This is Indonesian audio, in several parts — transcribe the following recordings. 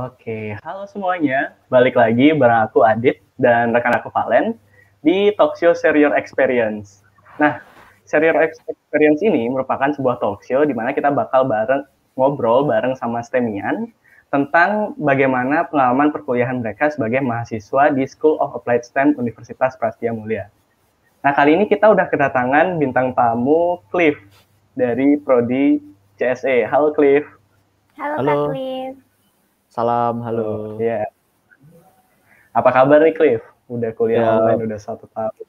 Oke, halo semuanya. Balik lagi bareng aku Adit dan rekan aku Valen di Talkshow Share Your Experience. Nah, Share Your Experience ini merupakan sebuah talkshow di mana kita bakal ngobrol bareng sama STEMian tentang bagaimana pengalaman perkuliahan mereka sebagai mahasiswa di School of Applied STEM Universitas Prasetya Mulia. Nah, kali ini kita udah kedatangan bintang tamu Cliff dari Prodi CSE. Halo Cliff. Halo Kak Halo, Cliff. salam, halo. Ya, apa kabar nih Cliff? Udah kuliah Ya, online udah 1 tahun.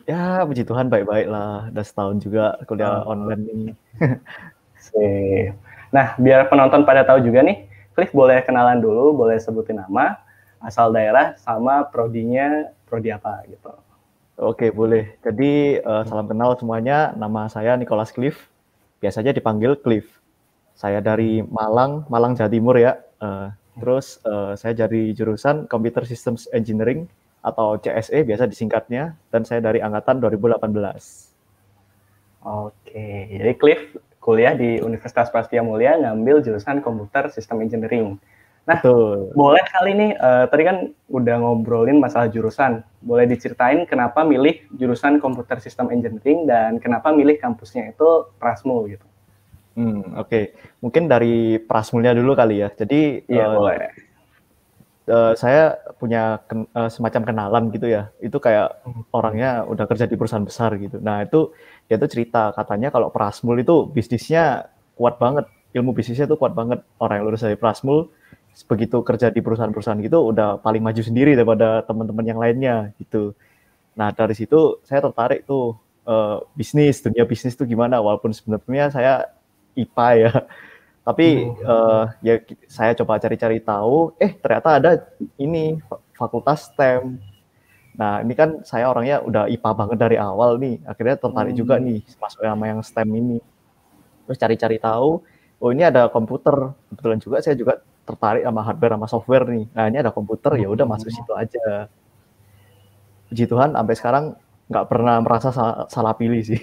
ya puji Tuhan baik-baik lah. Udah setahun juga kuliah online ini. Sip. Nah, biar penonton pada tahu juga nih, Cliff boleh kenalan dulu, boleh sebutin nama, asal daerah, sama prodinya, prodi apa gitu. Oke, boleh. Jadi, salam kenal semuanya. Nama saya Nicholas Cliff. Biasanya dipanggil Cliff. Saya dari Malang, Jawa Timur ya. Terus saya dari jurusan Computer Systems Engineering atau CSE biasa disingkatnya. Dan saya dari angkatan 2018. Oke, jadi Cliff kuliah di Universitas Prasetya Mulia ngambil jurusan Computer System Engineering. Nah, Betul. boleh kali nih, tadi kan udah ngobrolin masalah jurusan. Boleh diceritain kenapa milih jurusan Computer System Engineering dan kenapa milih kampusnya itu Prasmul gitu. Oke. Mungkin dari Prasmulnya dulu kali ya. Jadi, Iya, boleh. saya punya semacam kenalan gitu ya. Itu kayak orangnya udah kerja di perusahaan besar gitu. Nah, itu dia tuh cerita katanya kalau Prasmul itu bisnisnya kuat banget. Ilmu bisnisnya tuh kuat banget. Orang yang lulus dari Prasmul begitu kerja di perusahaan-perusahaan gitu udah paling maju sendiri daripada teman-teman yang lainnya gitu. Nah, dari situ saya tertarik tuh dunia bisnis tuh gimana, walaupun sebenarnya saya IPA ya. Tapi ya saya coba cari-cari tahu, ternyata ada ini fakultas STEM. Nah, ini kan saya orangnya udah IPA banget dari awal nih, akhirnya tertarik juga nih masuk sama yang STEM ini. Terus cari-cari tahu, oh ini ada komputer. Kebetulan juga saya juga tertarik sama hardware sama software nih. Nah, ini ada komputer, ya udah masuk situ aja. Puji Tuhan sampai sekarang nggak pernah merasa salah pilih sih.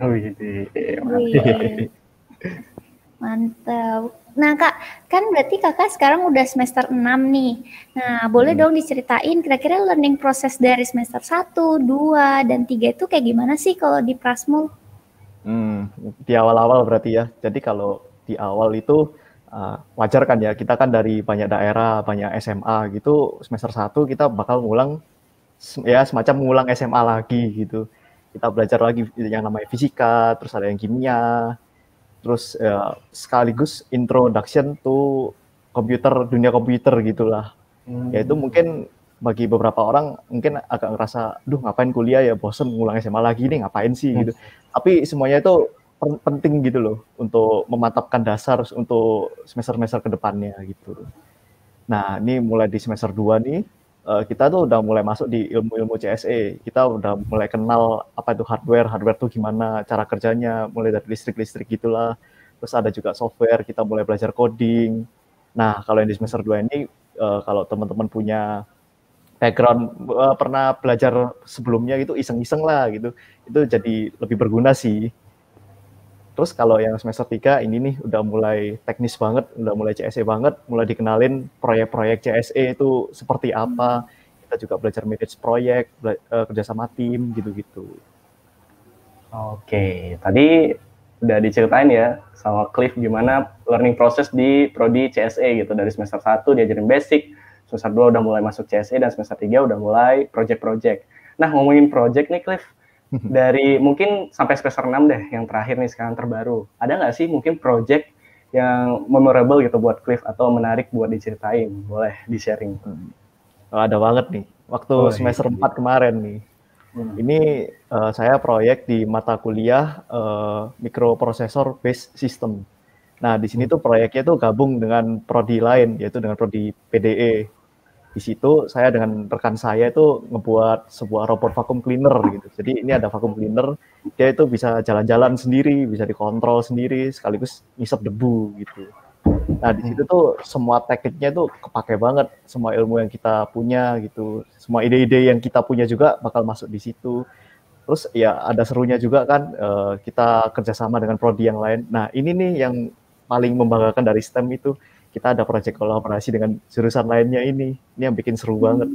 Wih, Wih, mantap. Nah Kak, kan berarti Kakak sekarang udah semester 6 nih. Nah, boleh dong diceritain kira-kira learning proses dari semester 1, 2, dan 3 itu kayak gimana sih kalau di Prasmul? Di awal-awal berarti ya. Jadi kalau di awal itu wajar kan ya, kita kan dari banyak daerah, banyak SMA gitu, semester 1 kita bakal ngulang ya semacam ngulang SMA lagi gitu. Kita belajar lagi yang namanya fisika, terus ada yang kimia, terus sekaligus introduction to dunia komputer gitulah. Ya itu mungkin bagi beberapa orang mungkin agak ngerasa, duh ngapain kuliah ya, bosen ngulang SMA lagi nih, ngapain sih gitu. Tapi semuanya itu penting gitu loh, untuk memantapkan dasar untuk semester-semester kedepannya gitu. Nah ini mulai di semester 2 nih, kita tuh udah mulai masuk di ilmu-ilmu CSE. Kita udah mulai kenal apa itu hardware tuh gimana cara kerjanya, mulai dari listrik-listrik gitulah. Terus ada juga software, kita mulai belajar coding. Nah kalau yang di semester 2 ini, kalau teman-teman punya background pernah belajar sebelumnya gitu, iseng-iseng lah gitu, itu jadi lebih berguna sih. Terus kalau yang semester 3 ini nih udah mulai teknis banget, udah mulai CSE banget, mulai dikenalin proyek-proyek CSE itu seperti apa. Kita juga belajar manage proyek, kerja sama tim gitu-gitu. Oke, tadi udah diceritain ya sama Cliff gimana learning process di prodi CSE gitu. Dari semester 1 diajarin basic, semester 2 udah mulai masuk CSE, dan semester 3 udah mulai project-project. Nah, ngomongin project nih Cliff, dari mungkin sampai semester 6 deh, yang terakhir nih sekarang terbaru. Ada nggak sih mungkin project yang memorable gitu buat Cliff atau menarik buat diceritain? Boleh di-sharing. Ada banget nih, waktu semester 4 kemarin nih. Ini saya proyek di mata kuliah microprocessor based system. Nah, di sini tuh proyeknya tuh gabung dengan prodi lain, yaitu dengan prodi PDE. Di situ saya dengan rekan saya itu ngebuat sebuah robot vacuum cleaner gitu. Jadi ini ada vacuum cleaner, dia itu bisa jalan-jalan sendiri, bisa dikontrol sendiri, sekaligus ngisap debu gitu. Nah, di situ tuh semua tekniknya tuh kepake banget, semua ilmu yang kita punya gitu, semua ide-ide yang kita punya juga bakal masuk di situ. Terus ya ada serunya juga kan, kita kerjasama dengan prodi yang lain. Nah, ini nih yang paling membanggakan dari STEM itu, kita ada proyek kolaborasi dengan jurusan lainnya ini yang bikin seru banget.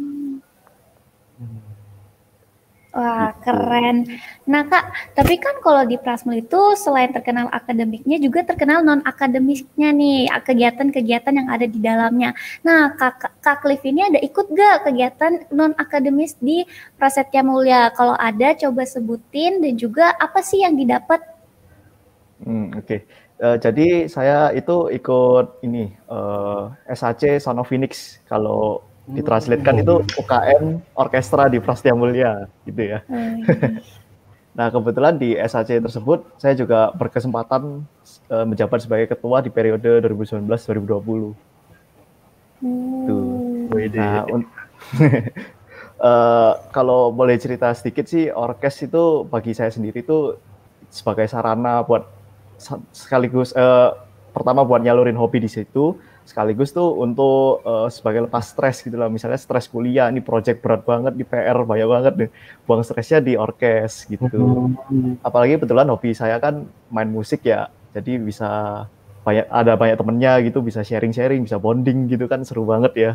Wah, Gitu. keren. Nah, Kak, tapi kan kalau di Prasmul itu selain terkenal akademiknya juga terkenal non-akademiknya nih, kegiatan-kegiatan yang ada di dalamnya. Nah, Kak Cliff ini ada ikut gak kegiatan non-akademis di Prasetya Mulia? Kalau ada, coba sebutin dan juga apa sih yang didapat? Oke. Jadi saya itu ikut ini SAC Son of Phoenix. Kalau ditranslatekan itu UKM Orkestra di Prasetya Mulia gitu ya. Nah, kebetulan di SAC tersebut saya juga berkesempatan menjabat sebagai ketua di periode 2019-2020. Nah, kalau boleh cerita sedikit sih, orkes itu bagi saya sendiri itu sebagai sarana buat sekaligus pertama buat nyalurin hobi di situ, sekaligus tuh untuk sebagai lepas stres gitu lah. Misalnya stres kuliah, ini project berat banget, di PR banyak banget nih, buang stresnya di orkes gitu. Apalagi kebetulan hobi saya kan main musik ya, jadi bisa ada banyak temennya gitu, bisa sharing-sharing, bisa bonding gitu kan, seru banget ya.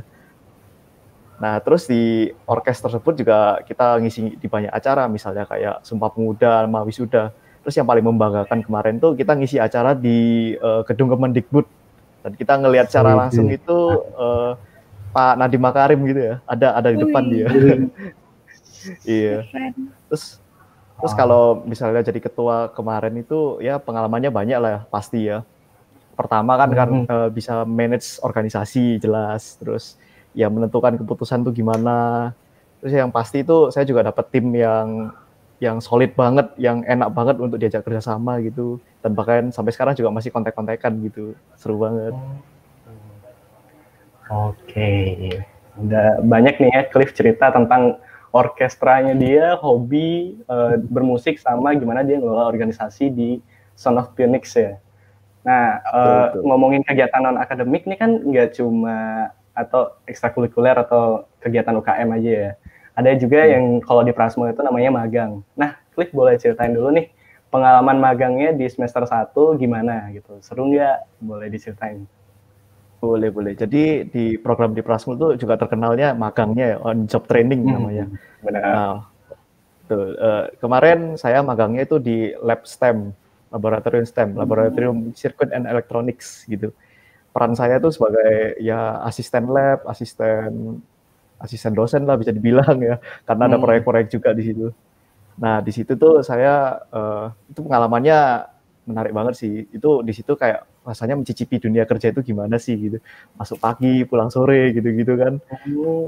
Nah, terus di orkes tersebut juga kita ngisi di banyak acara, misalnya kayak Sumpah Pemuda, Mahwisuda. Terus yang paling membanggakan kemarin tuh kita ngisi acara di Gedung Kemendikbud. Dan kita ngelihat secara langsung itu Pak Nadiem Makarim gitu ya, ada di depan dia. Iya. Terus kalau misalnya jadi ketua kemarin itu ya pengalamannya banyak lah ya, pasti ya. Pertama kan bisa manage organisasi jelas, terus ya menentukan keputusan tuh gimana. Terus yang pasti itu saya juga dapat tim yang solid banget, yang enak banget untuk diajak kerjasama gitu. Dan bahkan sampai sekarang juga masih kontak-kontakan gitu. Seru banget. Oke. Udah banyak nih ya Cliff cerita tentang orkestranya dia, hobi bermusik sama gimana dia ngelola organisasi di Son of Phoenix ya. Nah, ngomongin kegiatan non-akademik ini kan nggak cuma atau ekstrakurikuler atau kegiatan UKM aja ya. Ada juga yang kalau di Prasmul itu namanya magang. Nah, Cliff boleh ceritain dulu nih, pengalaman magangnya di semester 1 gimana gitu. Seru nggak? Boleh diceritain. Boleh. Jadi di program di Prasmul itu juga terkenalnya magangnya ya, on job training namanya. Benar. Nah, kemarin saya magangnya itu di lab STEM, Laboratorium Circuit and Electronics gitu. Peran saya tuh sebagai ya asisten lab, asisten dosen lah bisa dibilang ya, karena ada proyek-proyek juga di situ. Nah, di situ tuh saya itu pengalamannya menarik banget sih. Itu di situ kayak rasanya mencicipi dunia kerja itu gimana sih gitu. Masuk pagi, pulang sore gitu-gitu kan.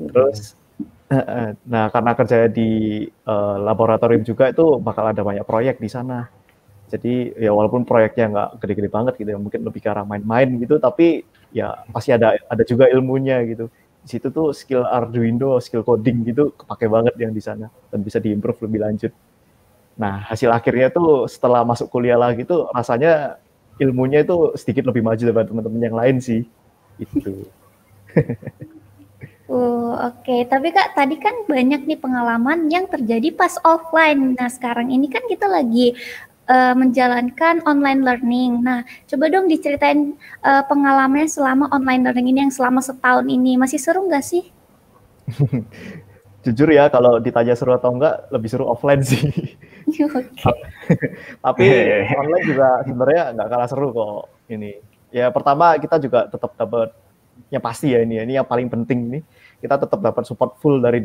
Terus nah, karena kerja di laboratorium juga itu bakal ada banyak proyek di sana. Jadi ya walaupun proyeknya nggak gede-gede banget gitu ya, mungkin lebih ke arah main-main gitu, tapi ya pasti ada juga ilmunya gitu. Di situ tuh skill Arduino, skill coding gitu kepake banget yang di sana dan bisa diimprove lebih lanjut. Nah, hasil akhirnya tuh setelah masuk kuliah lagi tuh rasanya ilmunya itu sedikit lebih maju daripada teman-teman yang lain sih. Itu. Oke. Tapi Kak, tadi kan banyak nih pengalaman yang terjadi pas offline. Nah, sekarang ini kan kita lagi menjalankan online learning. Nah, coba dong diceritain pengalamannya selama online learning ini yang selama setahun ini. Masih seru nggak sih? Jujur ya, kalau ditanya seru atau enggak, lebih seru offline sih. Tapi online juga sebenarnya nggak kalah seru kok ini. Ya pertama kita juga tetap dapat, yang pasti ya ini yang paling penting nih, kita tetap dapat support full dari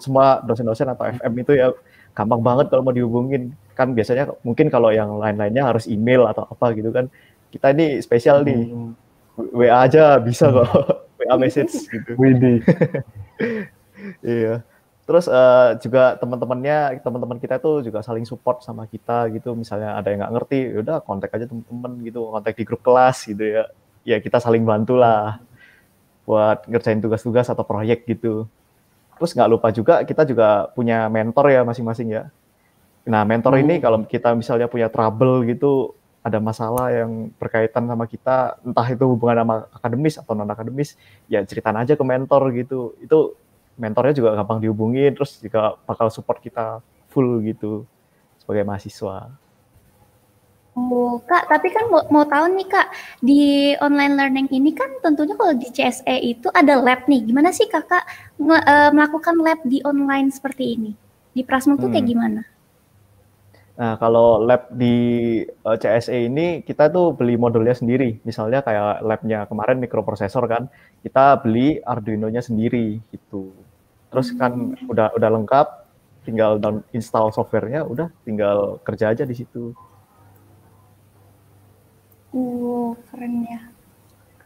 semua dosen-dosen atau FM itu ya gampang banget kalau mau dihubungin. Kan biasanya mungkin kalau yang lain-lainnya harus email atau apa gitu kan. Kita ini spesial nih, WA aja bisa kok, WA message gitu. Iya. Terus juga teman-teman kita tuh juga saling support sama kita gitu. Misalnya ada yang nggak ngerti, yaudah kontak aja teman-teman gitu, kontak di grup kelas gitu ya. Ya kita saling bantu lah buat ngerjain tugas-tugas atau proyek gitu. Terus nggak lupa juga kita juga punya mentor ya masing-masing ya. Nah mentor ini kalau kita misalnya punya trouble gitu, ada masalah yang berkaitan sama kita, entah itu hubungan sama akademis atau non akademis, ya ceritain aja ke mentor gitu. Itu mentornya juga gampang dihubungin, terus juga bakal support kita full gitu sebagai mahasiswa. Oh, Kak, tapi kan mau tahu nih Kak, di online learning ini kan tentunya kalau di CSE itu ada lab nih. Gimana sih Kakak melakukan lab di online seperti ini? Di Prasmul tuh kayak Hmm. gimana? Nah, kalau lab di CSE ini kita tuh beli modulnya sendiri. Misalnya kayak labnya kemarin mikroprosesor kan, kita beli Arduino-nya sendiri gitu. Terus kan udah lengkap, tinggal install software-nya, udah tinggal kerja aja di situ. Keren ya.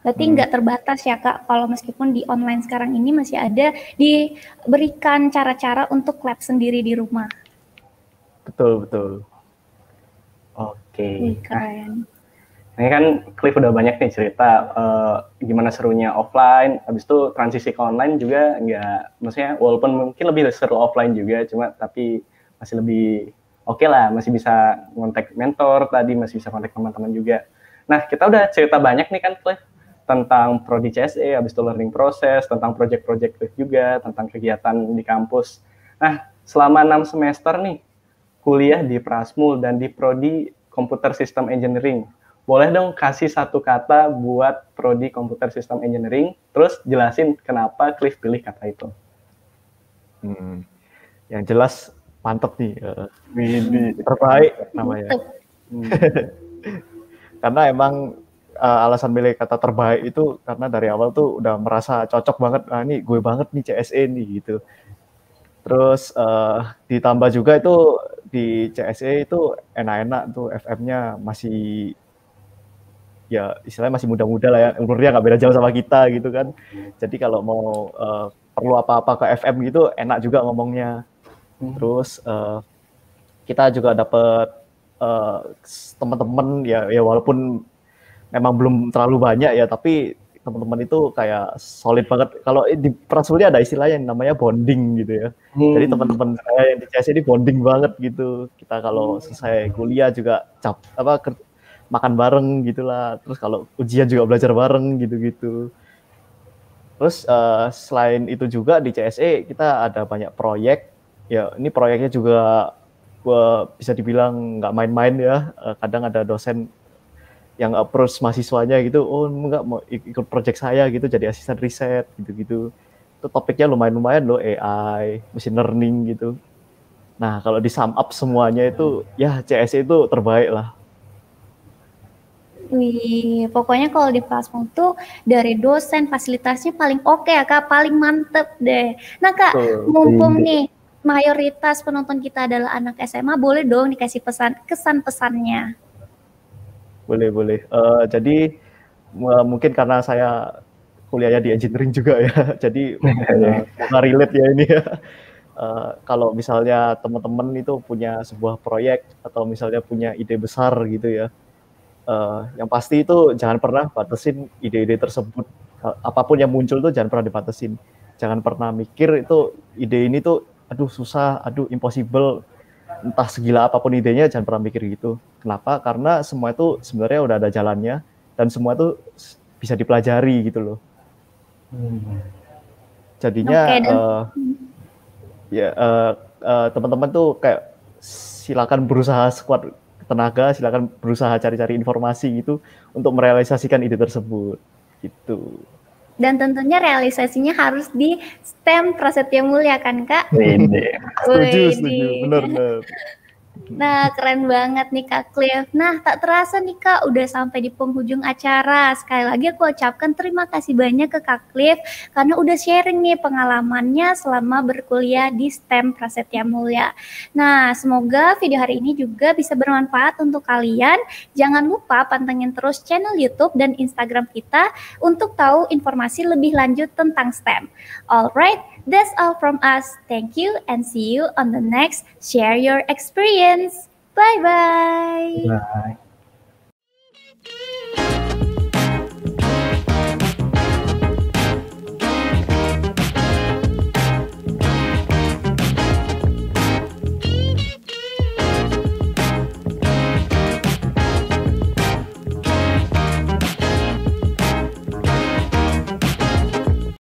Berarti nggak terbatas ya Kak, kalau meskipun di online sekarang ini masih ada diberikan cara-cara untuk lab sendiri di rumah. Betul, betul. Oke. Nah, Keren. ini kan Cliff udah banyak nih cerita gimana serunya offline, habis itu transisi ke online juga nggak, maksudnya walaupun mungkin lebih seru offline juga, cuma tapi masih lebih oke lah, masih bisa kontak mentor tadi, masih bisa kontak teman-teman juga. Nah, kita udah cerita banyak nih kan Cliff, tentang Prodi CSE, habis itu learning process, tentang project-project Cliff juga, tentang kegiatan di kampus. Nah, selama 6 semester nih, kuliah di Prasmul dan di Prodi Computer System Engineering. Boleh dong kasih satu kata buat Prodi Computer System Engineering, terus jelasin kenapa Cliff pilih kata itu. Yang jelas mantep nih, terbaik namanya. Karena emang alasan milih kata terbaik itu karena dari awal tuh udah merasa cocok banget, ini gue banget nih CSE nih gitu. Terus ditambah juga itu di CSE itu enak-enak tuh, FM-nya masih ya istilahnya masih muda-muda lah ya, umurnya nggak beda jauh sama kita gitu kan. Jadi kalau mau perlu apa-apa ke FM gitu enak juga ngomongnya. Terus kita juga dapet teman-teman ya walaupun memang belum terlalu banyak ya, tapi teman-teman itu kayak solid banget. Kalau di Prasmul ada istilahnya yang namanya bonding gitu ya. Jadi teman-teman saya yang di CS ini bonding banget gitu. Kita kalau selesai kuliah juga makan bareng gitulah. Terus kalau ujian juga belajar bareng gitu-gitu. Terus selain itu juga di CSE kita ada banyak proyek. Ya ini proyeknya juga bisa dibilang nggak main-main ya. Kadang ada dosen yang approach mahasiswanya gitu, oh enggak mau ikut project saya gitu, jadi asisten riset gitu-gitu. Itu topiknya lumayan loh, AI, machine learning gitu. Nah kalau di sum up semuanya itu ya CSE itu terbaik lah. Wih, pokoknya kalau di Prasmul tuh dari dosen fasilitasnya paling oke ya Kak, paling mantep deh. Nah Kak, mumpung nih mayoritas penonton kita adalah anak SMA, boleh dong dikasih kesan-pesannya. Boleh. Jadi mungkin karena saya kuliahnya di engineering juga ya, jadi semoga relate ya ini ya. Kalau misalnya teman-teman itu punya sebuah proyek atau misalnya punya ide besar gitu ya, yang pasti itu jangan pernah batasin ide-ide tersebut. Apapun yang muncul tuh jangan pernah dibatasin. Jangan pernah mikir itu ide ini tuh aduh susah, aduh impossible. Entah segila apapun idenya, jangan pernah mikir gitu. Kenapa? Karena semua itu sebenarnya udah ada jalannya dan semua itu bisa dipelajari gitu loh. Jadinya teman-teman tuh kayak silakan berusaha sekuat tenaga, silakan berusaha cari-cari informasi gitu untuk merealisasikan ide tersebut gitu. Dan tentunya realisasinya harus di STEM Prasetya Mulia kan Kak? Setuju, bener. Nah, keren banget nih Kak Cliff. Nah, tak terasa nih Kak, udah sampai di penghujung acara. Sekali lagi aku ucapkan terima kasih banyak ke Kak Cliff karena udah sharing nih pengalamannya selama berkuliah di STEM Prasetya Mulia. Nah, semoga video hari ini juga bisa bermanfaat untuk kalian. Jangan lupa pantengin terus channel YouTube dan Instagram kita untuk tahu informasi lebih lanjut tentang STEM. Alright, that's all from us. Thank you and see you on the next Share Your Experience. Bye-bye. Bye.